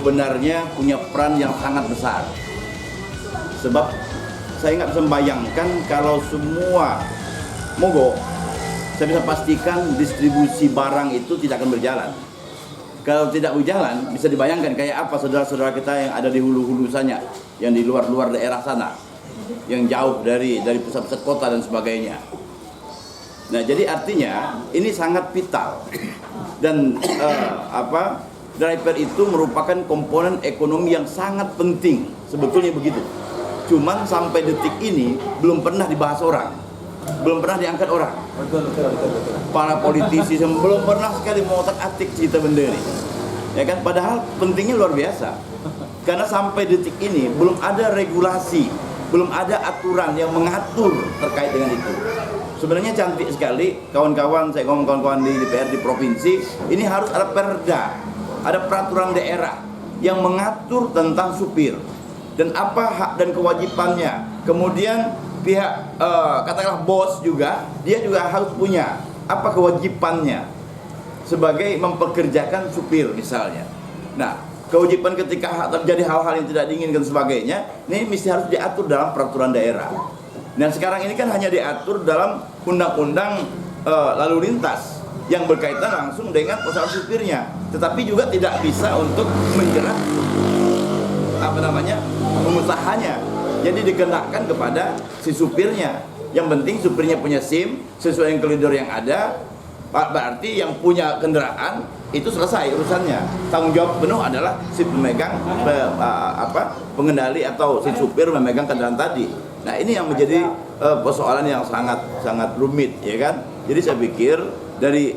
sebenarnya punya peran yang sangat besar. Sebab saya nggak bisa membayangkan kalau semua mogok, saya bisa pastikan distribusi barang itu tidak akan berjalan. Kalau tidak berjalan, bisa dibayangkan kayak apa saudara-saudara kita yang ada di hulu-hulu sana, yang di luar-luar daerah sana, yang jauh dari pusat-pusat kota dan sebagainya. Nah, jadi artinya ini sangat vital dan driver itu merupakan komponen ekonomi yang sangat penting, sebetulnya begitu. Cuman sampai detik ini belum pernah dibahas orang, belum pernah diangkat orang. Betul. Para politisi belum pernah sekali mengotak-atik cerita benda ini, ya kan? Padahal pentingnya luar biasa, karena sampai detik ini belum ada regulasi, belum ada aturan yang mengatur terkait dengan itu. Sebenarnya cantik sekali kawan-kawan, saya ngomong kawan-kawan di DPR di provinsi, ini harus ada perda, ada peraturan daerah yang mengatur tentang supir dan apa hak dan kewajibannya. Kemudian pihak katakanlah bos juga, dia juga harus punya apa kewajibannya sebagai mempekerjakan supir misalnya. Nah, kewajiban ketika terjadi hal-hal yang tidak diinginkan sebagainya, ini mesti harus diatur dalam peraturan daerah. Dan sekarang ini kan hanya diatur dalam undang-undang lalu lintas yang berkaitan langsung dengan usaha supirnya, tetapi juga tidak bisa untuk menjerat pengusahanya. Jadi dikenakan kepada si supirnya. Yang penting supirnya punya SIM sesuai dengan koridor yang ada, berarti yang punya kendaraan itu selesai urusannya. Tanggung jawab penuh adalah si pemegang pengendali atau si supir memegang kendaraan tadi. Nah, ini yang menjadi persoalan yang sangat rumit, ya kan? Jadi saya pikir dari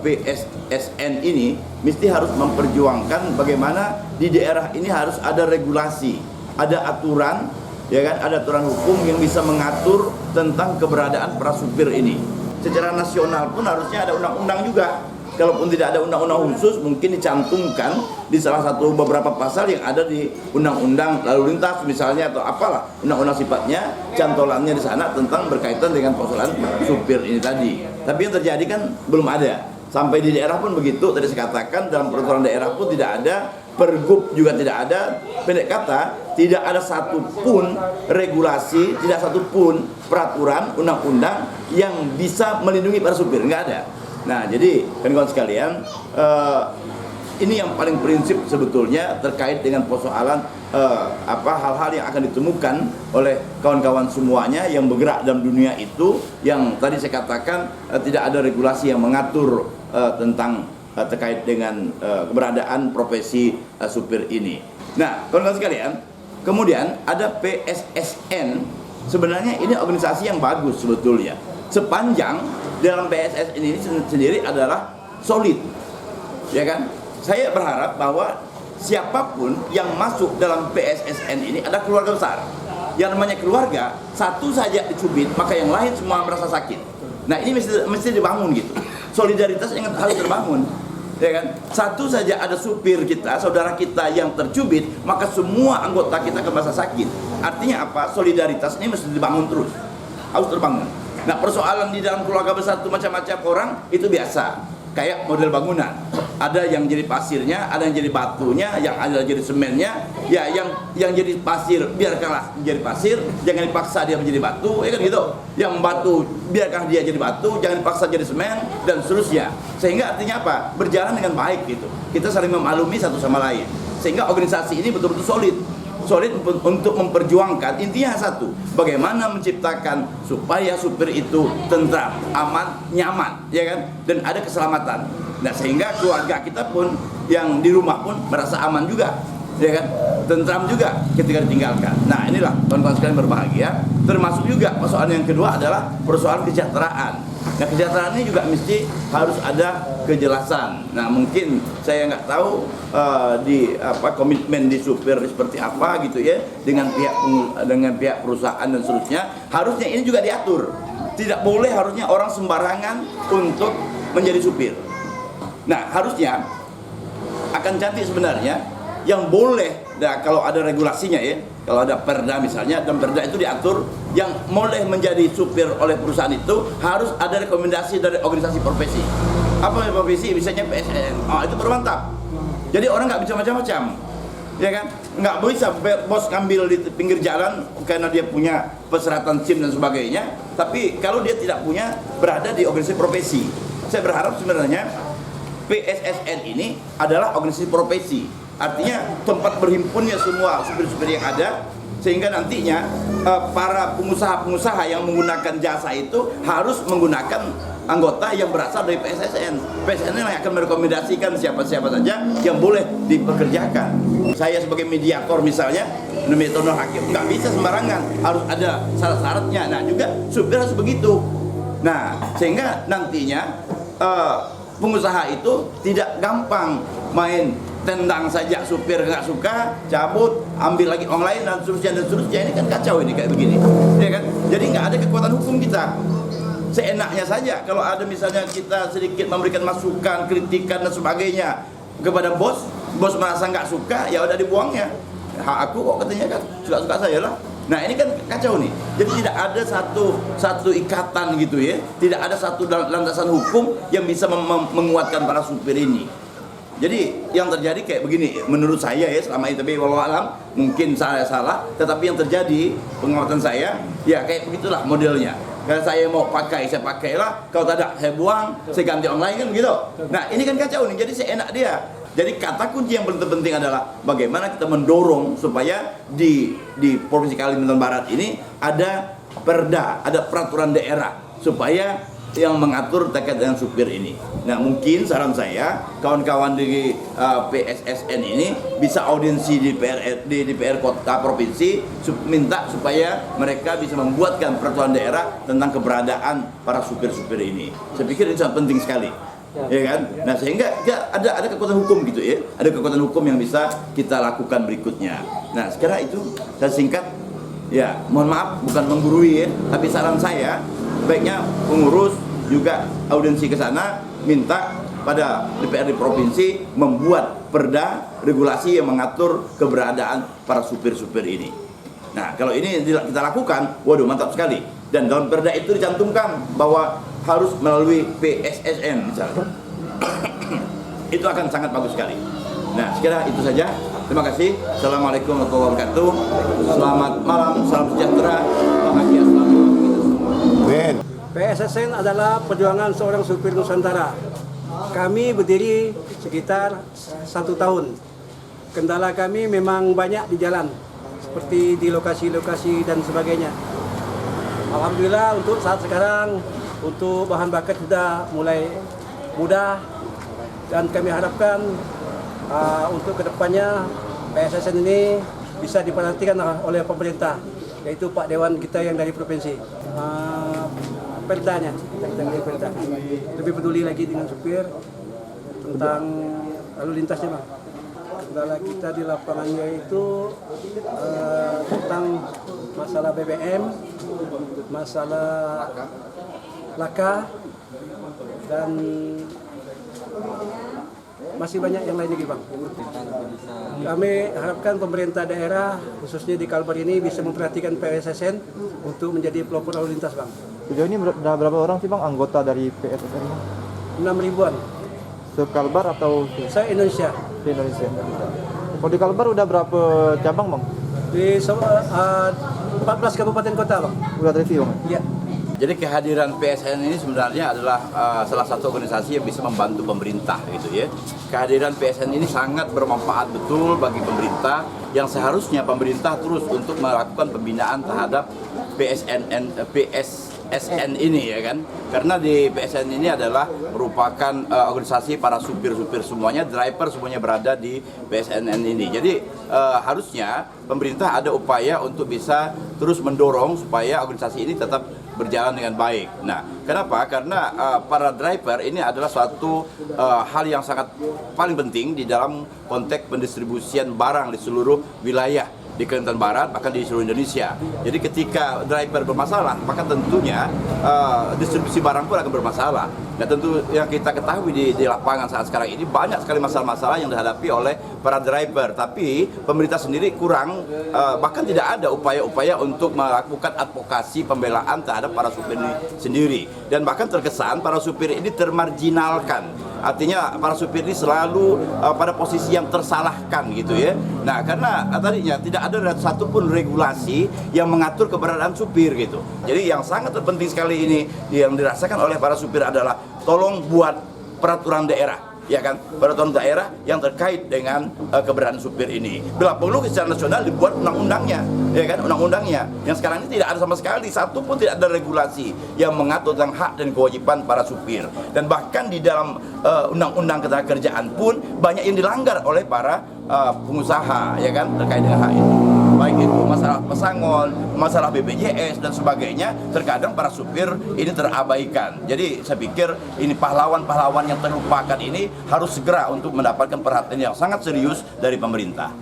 PSSN ini mesti harus memperjuangkan bagaimana di daerah ini harus ada regulasi, ada aturan, ya kan? Ada aturan hukum yang bisa mengatur tentang keberadaan para supir ini. Secara nasional pun harusnya ada undang-undang juga. Kalaupun tidak ada undang-undang khusus, mungkin dicantumkan di salah satu beberapa pasal yang ada di undang-undang lalu lintas misalnya, atau apalah undang-undang sifatnya, cantolannya di sana tentang berkaitan dengan persoalan supir ini tadi. Tapi yang terjadi kan belum ada. Sampai di daerah pun begitu, tadi saya katakan dalam peraturan daerah pun tidak ada, pergub juga tidak ada. Pendek kata, tidak ada satupun regulasi, tidak satupun peraturan undang-undang yang bisa melindungi para supir, nggak ada. Nah, jadi kawan-kawan sekalian, ini yang paling prinsip sebetulnya terkait dengan persoalan hal-hal yang akan ditemukan oleh kawan-kawan semuanya yang bergerak dalam dunia itu, yang tadi saya katakan tidak ada regulasi yang mengatur tentang terkait dengan keberadaan profesi supir ini. Nah, kawan-kawan sekalian, kemudian ada PSSN. Sebenarnya ini organisasi yang bagus sebetulnya, sepanjang dalam PSSN ini sendiri adalah solid, ya kan? Saya berharap bahwa siapapun yang masuk dalam PSSN ini ada keluarga besar. Yang namanya keluarga, satu saja dicubit, maka yang lain semua merasa sakit. Nah, ini mesti dibangun gitu. Solidaritas yang harus terbangun, ya kan? Satu saja ada supir kita, saudara kita yang tercubit, maka semua anggota kita akan merasa sakit. Artinya apa? Solidaritas ini mesti dibangun terus, harus terbangun. Nah, persoalan di dalam keluarga besar itu macam-macam orang, itu biasa. Kayak model bangunan, ada yang jadi pasirnya, ada yang jadi batunya, yang ada jadi semennya. Ya, yang jadi pasir biarkanlah menjadi pasir, jangan dipaksa dia menjadi batu, ya kan gitu. Yang batu biarkan dia jadi batu, jangan dipaksa jadi semen, dan seterusnya. Sehingga artinya apa? Berjalan dengan baik gitu. Kita saling memaklumi satu sama lain. Sehingga organisasi ini betul-betul solid untuk memperjuangkan, intinya satu, bagaimana menciptakan supaya supir itu tentram, aman, nyaman, ya kan, dan ada keselamatan. Nah, sehingga keluarga kita pun yang di rumah pun merasa aman juga, ya kan, tentram juga ketika ditinggalkan. Nah, inilah kawan-kawan sekalian berbahagia. Termasuk juga persoalan yang kedua adalah persoalan kesejahteraan. Nah, kesejahteraan ini juga mesti harus ada kejelasan. Nah, mungkin saya nggak tahu komitmen di supir seperti apa gitu ya, dengan pihak perusahaan dan seterusnya. Harusnya ini juga diatur. Tidak boleh harusnya orang sembarangan untuk menjadi supir. Nah, harusnya akan cantik sebenarnya yang boleh, nah, kalau ada regulasinya ya, kalau ada perda misalnya, dan perda itu diatur yang boleh menjadi supir oleh perusahaan itu harus ada rekomendasi dari organisasi profesi. Apa profesi? Misalnya PSN. Oh, itu baru mantap. Jadi orang nggak bisa macam-macam. ya kan? Nggak bisa bos ngambil di pinggir jalan karena dia punya persyaratan SIM dan sebagainya, tapi kalau dia tidak punya, berada di organisasi profesi. Saya berharap sebenarnya PSSN ini adalah organisasi profesi, artinya tempat berhimpunnya semua supir-supir yang ada, sehingga nantinya para pengusaha-pengusaha yang menggunakan jasa itu harus menggunakan anggota yang berasal dari PSSN. PSSN yang akan merekomendasikan siapa-siapa saja yang boleh dipekerjakan. Saya sebagai mediator misalnya, mediator hakim, nggak bisa sembarangan, harus ada syarat-syaratnya. Nah juga supir harus begitu. Nah sehingga nantinya pengusaha itu tidak gampang main tendang saja, supir nggak suka, cabut, ambil lagi orang lain dan seterusnya. Ini kan kacau ini kayak begini, ya kan? Jadi nggak ada kekuatan hukum kita. Seenaknya saja, kalau ada misalnya kita sedikit memberikan masukan, kritikan dan sebagainya kepada bos merasa nggak suka, ya udah dibuangnya. Hak aku kok katanya kan, suka-suka saya lah. Nah ini kan kacau nih. Jadi tidak ada satu ikatan gitu ya, tidak ada satu landasan hukum yang bisa menguatkan para supir ini. Jadi yang terjadi kayak begini, menurut saya ya selama ini, tapi walau alam mungkin saya salah, tetapi yang terjadi pengamatan saya ya kayak begitulah modelnya. Kalau saya mau pakai, saya pakailah. Kalau tidak, saya buang, saya ganti orang lain kan begitu. Nah ini kan kacau nih, jadi seenak dia. Jadi kata kunci yang paling penting adalah bagaimana kita mendorong supaya di Provinsi Kalimantan Barat ini ada perda, ada peraturan daerah supaya yang mengatur terkait dengan supir ini. Nah mungkin saran saya kawan-kawan di PSSN ini bisa audiensi di DPR kota provinsi, minta supaya mereka bisa membuatkan peraturan daerah tentang keberadaan para supir-supir ini. Saya pikir ini sangat penting sekali, ya kan? Nah sehingga ya, ada kekuatan hukum gitu ya, ada kekuatan hukum yang bisa kita lakukan berikutnya. Nah sekarang itu saya singkat, ya mohon maaf bukan menggurui ya, tapi saran saya baiknya pengurus juga audiensi ke sana, minta pada DPRD provinsi membuat perda regulasi yang mengatur keberadaan para supir-supir ini. Nah kalau ini kita lakukan, waduh mantap sekali. Dan dalam perda itu dicantumkan bahwa harus melalui PSSN misalnya. Itu akan sangat bagus sekali. Nah sekira itu saja. Terima kasih. Assalamualaikum warahmatullahi wabarakatuh. Selamat malam, salam sejahtera, bahagia selalu kita semua. PSSN adalah perjuangan seorang supir Nusantara. Kami berdiri sekitar 1 tahun. Kendala kami memang banyak di jalan, seperti di lokasi-lokasi dan sebagainya. Alhamdulillah untuk saat sekarang, untuk bahan bakar sudah mulai mudah, dan kami harapkan untuk kedepannya PSSN ini bisa diperhatikan oleh pemerintah, yaitu Pak Dewan kita yang dari provinsi. Perdanya, kita perda lebih peduli lagi dengan supir tentang lalu lintasnya, Bang. Kendala kita di lapangannya itu tentang masalah BBM, masalah laka, dan masih banyak yang lain lagi, Bang. Kami harapkan pemerintah daerah khususnya di Kalbar ini bisa memperhatikan PSSN untuk menjadi pelopor lalu lintas, Bang. Sejauh ini udah berapa orang sih Bang anggota dari PSSN? 6.000-an. Se-Kalbar atau Se-Indonesia. Se-Indonesia. Kalau di Kalbar udah berapa cabang Bang? Di 14 kabupaten kota, Bang. Udah review Bang? Iya. Jadi kehadiran PSN ini sebenarnya adalah salah satu organisasi yang bisa membantu pemerintah gitu ya. Kehadiran PSN ini sangat bermanfaat betul bagi pemerintah, yang seharusnya pemerintah terus untuk melakukan pembinaan terhadap PSSN ini ya kan. Karena di PSN ini adalah merupakan organisasi para supir-supir semuanya, driver semuanya berada di PSNN ini. Jadi harusnya pemerintah ada upaya untuk bisa terus mendorong supaya organisasi ini tetap berjalan dengan baik. Nah, kenapa? Karena para driver ini adalah suatu hal yang sangat paling penting di dalam konteks pendistribusian barang di seluruh wilayah di Kalimantan Barat, bahkan di seluruh Indonesia. Jadi ketika driver bermasalah, maka tentunya distribusi barang pun akan bermasalah. Nah tentu yang kita ketahui di lapangan saat sekarang ini banyak sekali masalah-masalah yang dihadapi oleh para driver. Tapi pemerintah sendiri kurang, bahkan tidak ada upaya-upaya untuk melakukan advokasi pembelaan terhadap para supir ini sendiri. Dan bahkan terkesan para supir ini termarginalkan. Artinya para supir ini selalu pada posisi yang tersalahkan gitu ya. Nah karena tadinya tidak ada satupun regulasi yang mengatur keberadaan supir gitu. Jadi yang sangat penting sekali ini yang dirasakan oleh para supir adalah tolong buat peraturan daerah, ya kan, peraturan daerah yang terkait dengan keberadaan supir ini. Bila perlu secara nasional dibuat undang-undangnya, ya kan, undang-undangnya. Yang sekarang ini tidak ada sama sekali, satu pun tidak ada regulasi yang mengatur tentang hak dan kewajiban para supir. Dan bahkan di dalam undang-undang ketenagakerjaan pun banyak yang dilanggar oleh para pengusaha, ya kan, terkait dengan hak ini. Baik itu masalah pesangon, masalah BPJS dan sebagainya, terkadang para supir ini terabaikan. Jadi saya pikir ini pahlawan-pahlawan yang terlupakan ini harus segera untuk mendapatkan perhatian yang sangat serius dari pemerintah.